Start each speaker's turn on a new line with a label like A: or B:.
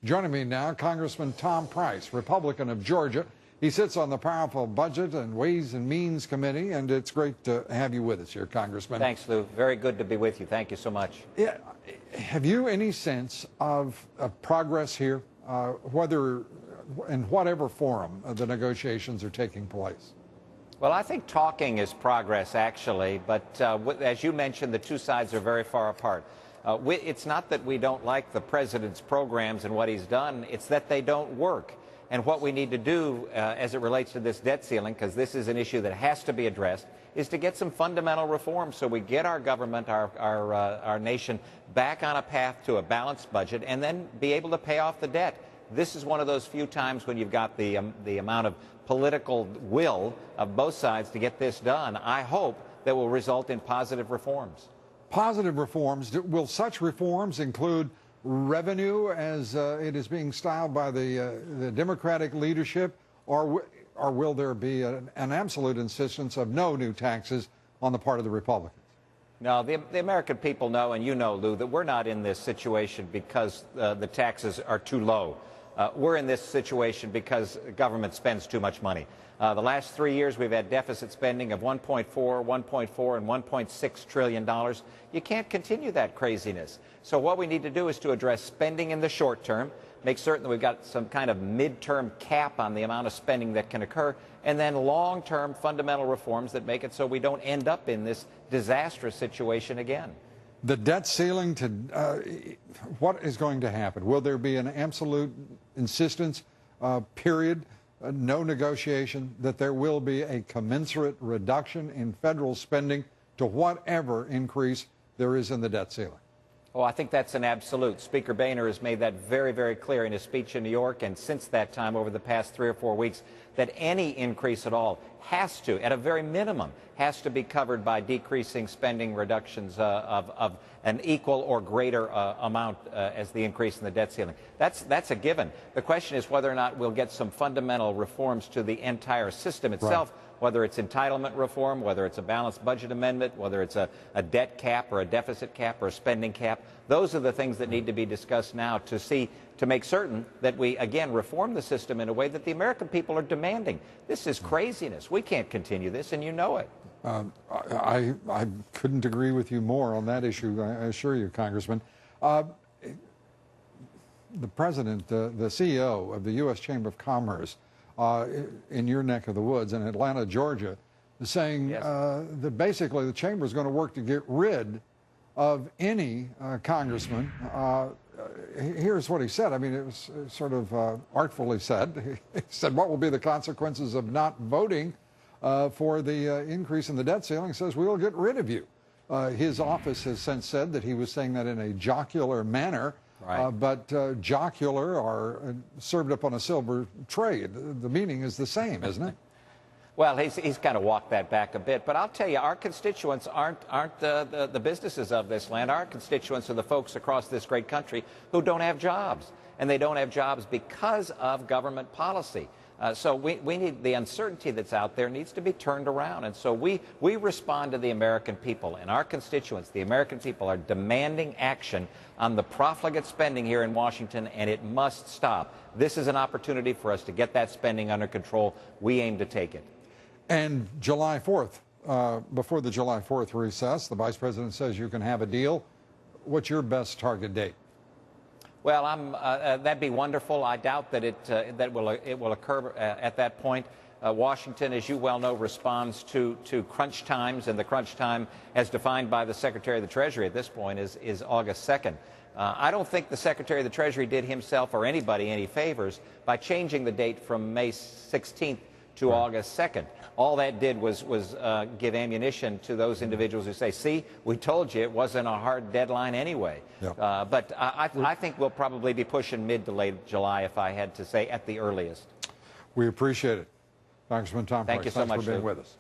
A: Joining me now, Congressman Tom Price, Republican of Georgia. He sits on the powerful Budget and Ways and Means Committee, and it's great to have you with us here, Congressman.
B: Thanks, Lou. Very good to be with you. Thank you so much.
A: Yeah, have you any sense of progress here, whether in whatever forum the negotiations are taking place?
B: Well, I think talking is progress, actually, but as you mentioned, the two sides are very far apart. It's not that we don't like the president's programs and what he's done, it's that they don't work. And what we need to do as it relates to this debt ceiling, because this is an issue that has to be addressed, is to get some fundamental reforms so we get our government, our nation back on a path to a balanced budget and then be able to pay off the debt. This is one of those few times when you've got the amount of political will of both sides to get this done. I hope that will result in positive reforms.
A: Positive reforms. Will such reforms include revenue, as it is being styled by the Democratic leadership, or will there be an absolute insistence of no new taxes on the part of the Republicans?
B: No, the American people know, and you know, Lou, that we're not in this situation because the taxes are too low. We're in this situation because government spends too much money. The last 3 years, we've had deficit spending of $1.4, $1.4, and $1.6 trillion. You can't continue that craziness. So what we need to do is to address spending in the short term, make certain that we've got some kind of midterm cap on the amount of spending that can occur, and then long-term fundamental reforms that make it so we don't end up in this disastrous situation again.
A: The debt ceiling, what is going to happen? Will there be an absolute insistence, period, no negotiation, that there will be a commensurate reduction in federal spending to whatever increase there is in the debt ceiling?
B: Oh, I think that's an absolute. Speaker Boehner has made that very, very clear in his speech in New York, and since that time, over the past 3 or 4 weeks, that any increase at all has to, at a very minimum, has to be covered by decreasing spending reductions of an equal or greater amount as the increase in the debt ceiling. That's a given. The question is whether or not we'll get some fundamental reforms to the entire system itself. Right. Whether it's entitlement reform, whether it's a balanced budget amendment, whether it's a debt cap or a deficit cap or a spending cap. Those are the things that need to be discussed now to make certain that we, again, reform the system in a way that the American people are demanding. This is craziness. We can't continue this, and you know it.
A: I couldn't agree with you more on that issue, I assure you, Congressman. The president, the CEO of the U.S. Chamber of Commerce, in your neck of the woods in Atlanta, Georgia, is saying yes, that basically the chamber is going to work to get rid of any congressman. Here's what he said. I mean, it was sort of artfully said. He said, what will be the consequences of not voting for the increase in the debt ceiling? He says, we will get rid of you. His office has since said that he was saying that in a jocular manner. Right. But jocular are served up on a silver tray. The meaning is the same, isn't it?
B: Well, he's kind of walked that back a bit. But I'll tell you, our constituents aren't the businesses of this land. Our constituents are the folks across this great country who don't have jobs. And they don't have jobs because of government policy. So we need, the uncertainty that's out there needs to be turned around. And so we respond to the American people, and our constituents, the American people, are demanding action on the profligate spending here in Washington, and it must stop. This is an opportunity for us to get that spending under control. We aim to take it. And
A: July 4th, before the July 4th recess, the Vice President says you can have a deal. What's your best target date?
B: Well, that'd be wonderful. I doubt that it will occur at that point. Washington, as you well know, responds to crunch times, and the crunch time, as defined by the Secretary of the Treasury at this point, is August 2nd. I don't think the Secretary of the Treasury did himself or anybody any favors by changing the date from May 16th to August 2nd. All that did was give ammunition to those individuals who say, see, we told you it wasn't a hard deadline anyway. Yep. But I think we'll probably be pushing mid to late July, if I had to say, at the earliest.
A: We appreciate it. Congressman Tom Price,
B: thank you so much
A: for being with us.